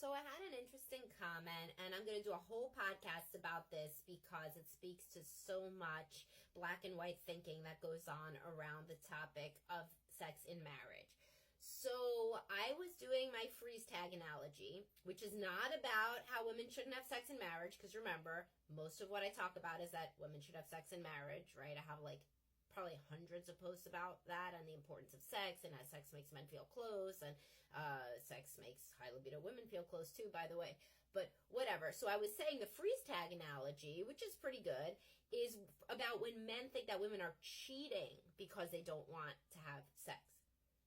So I had an interesting comment, and I'm going to do a whole podcast about this because it speaks to so much black and white thinking that goes on around the topic of sex in marriage. So I was doing my freeze tag analogy, which is not about how women shouldn't have sex in marriage, because remember, most of what I talk about is that women should have sex in marriage, right? I have probably hundreds of posts about that and the importance of sex and how sex makes men feel close, and sex makes high libido women feel close too, by the way. But whatever. So I was saying the freeze tag analogy, which is pretty good, is about when men think that women are cheating because they don't want to have sex.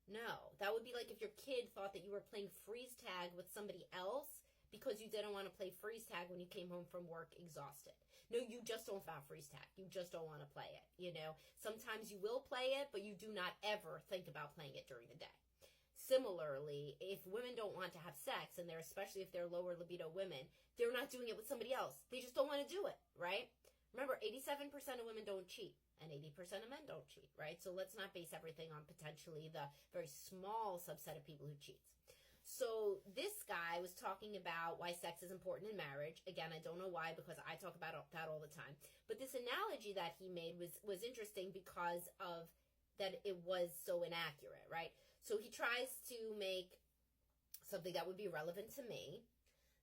No, that would be like if your kid thought that you were playing freeze tag with somebody else because you didn't want to play freeze tag when you came home from work exhausted. No, you just don't want freeze tag. You just don't want to play it, Sometimes you will play it, but you do not ever think about playing it during the day. Similarly, if women don't want to have sex, and especially if they're lower libido women, they're not doing it with somebody else. They just don't want to do it, right? Remember, 87% of women don't cheat. And 80% of men don't cheat, right? So let's not base everything on potentially the very small subset of people who cheats. So this guy was talking about why sex is important in marriage. Again, I don't know why, because I talk about that all the time. But this analogy that he made was interesting because of that it was so inaccurate, right? So he tries to make something that would be relevant to me.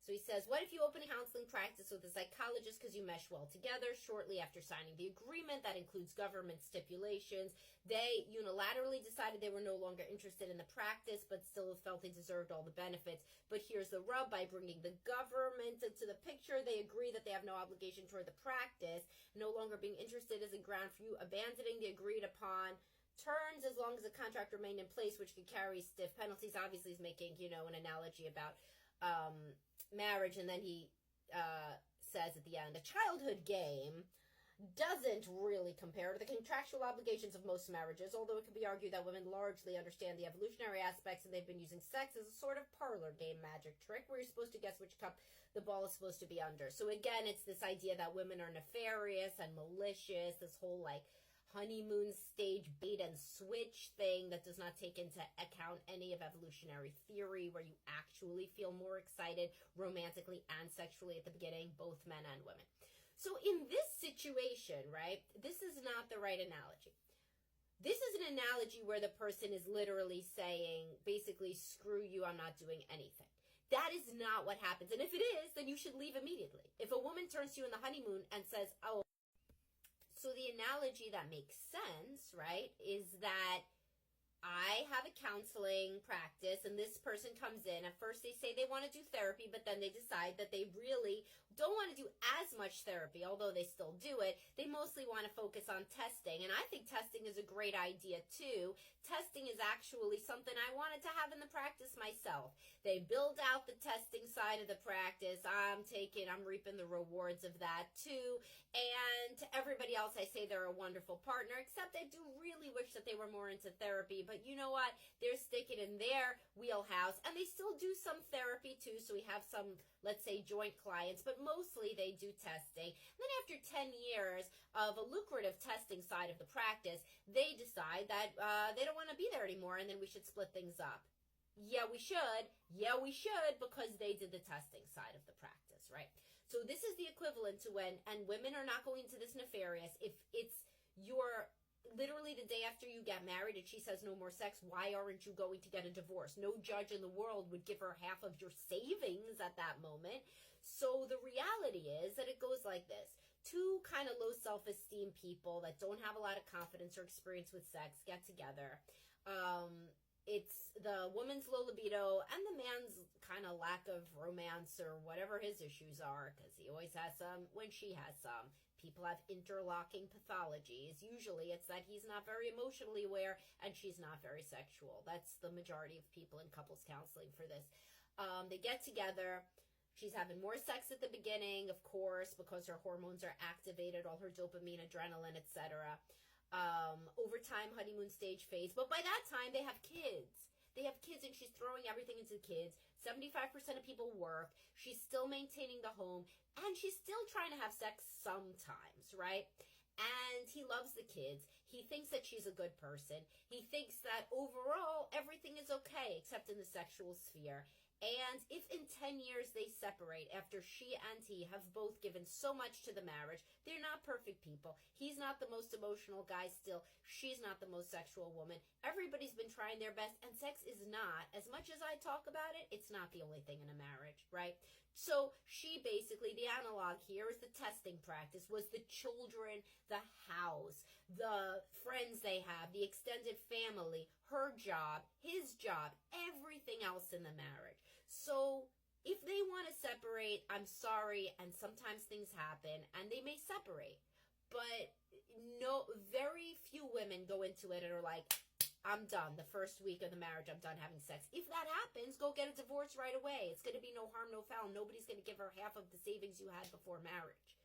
So he says, what if you open a counseling practice with a psychologist because you mesh well together? Shortly after signing the agreement that includes government stipulations, they unilaterally decided they were no longer interested in the practice, but still felt they deserved all the benefits. But here's the rub: by bringing the government into the picture, they agree that they have no obligation toward the practice. No longer being interested is a ground for you abandoning the agreed upon terms as long as the contract remained in place, which could carry stiff penalties. Obviously, he's making, an analogy about marriage, and then he says at the end, a childhood game doesn't really compare to the contractual obligations of most marriages, although it can be argued that women largely understand the evolutionary aspects, and they've been using sex as a sort of parlor game magic trick where you're supposed to guess which cup the ball is supposed to be under. So again, it's this idea that women are nefarious and malicious, this whole honeymoon stage bait and switch thing that does not take into account any of evolutionary theory, where you actually feel more excited romantically and sexually at the beginning, both men and women. So in this situation, right, this is not the right analogy. This is an analogy where the person is literally saying, basically, screw you, I'm not doing anything. That is not what happens. And if it is, then you should leave immediately. If a woman turns to you in the honeymoon and says, oh, so the analogy that makes sense, right, is that I have a counseling practice and this person comes in. At first they say they want to do therapy, but then they decide that they really don't want to do as much therapy, although they still do it. They mostly want to focus on testing. And I think testing is a great idea too. Testing is actually something I wanted to have in the practice myself. They build out the testing side of the practice. I'm reaping the rewards of that too. And to everybody else, I say they're a wonderful partner, except I do really wish that they were more into therapy. But you know what? They're sticking in their wheelhouse, and they still do some therapy too. So we have some, let's say, joint clients, but mostly they do testing. And then after 10 years of a lucrative testing side of the practice, they decide that they don't want to be there anymore, and then we should split things up. Yeah, we should. Yeah, we should, because they did the testing side of the practice, right? So this is the equivalent to when, and women are not going into this nefarious, if it's your literally the day after you get married and she says no more sex, why aren't you going to get a divorce? No judge in the world would give her half of your savings at that moment. So the reality is that it goes like this. Two kind of low self-esteem people that don't have a lot of confidence or experience with sex get together. It's the woman's low libido and the man's kind of lack of romance or whatever his issues are, because he always has some when she has some. People have interlocking pathologies. Usually it's that he's not very emotionally aware and she's not very sexual. That's the majority of people in couples counseling for this. They get together. She's having more sex at the beginning, of course, because her hormones are activated, all her dopamine, adrenaline, etc. Over time, honeymoon stage phase. But by that time, they have kids. They have kids, and she's throwing everything into the kids. 75% of people work. She's still maintaining the home, and she's still trying to have sex sometimes, right? And he loves the kids. He thinks that she's a good person. He thinks that overall, everything is okay, except in the sexual sphere. And if in 10 years they separate after she and he have both given so much to the marriage, they're not perfect people. He's not the most emotional guy still. She's not the most sexual woman. Everybody's been trying their best, and sex is not, as much as I talk about it, it's not the only thing in a marriage, right? So she basically, the analog here is the testing practice, was the children, the house, the friends they have, the extended family, her job, his job, everything else in the marriage. So if they want to separate, I'm sorry, and sometimes things happen, and they may separate. But no, very few women go into it and are like, I'm done. The first week of the marriage, I'm done having sex. If that happens, go get a divorce right away. It's going to be no harm, no foul. Nobody's going to give her half of the savings you had before marriage.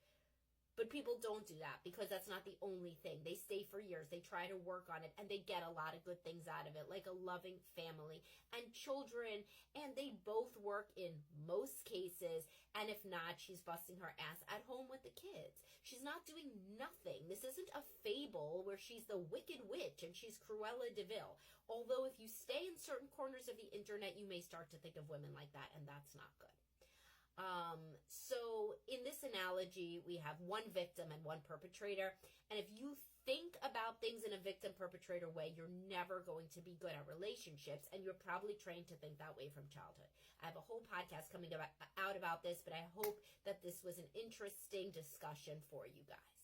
But people don't do that because that's not the only thing. They stay for years. They try to work on it, and they get a lot of good things out of it, like a loving family and children, and they both work in most cases, and if not, she's busting her ass at home with the kids. She's not doing nothing. This isn't a fable where she's the wicked witch and she's Cruella de Vil. Although if you stay in certain corners of the internet, you may start to think of women like that, and that's not good. So in this analogy, we have one victim and one perpetrator. And if you think about things in a victim-perpetrator way, you're never going to be good at relationships, and you're probably trained to think that way from childhood. I have a whole podcast coming out about this, but I hope that this was an interesting discussion for you guys.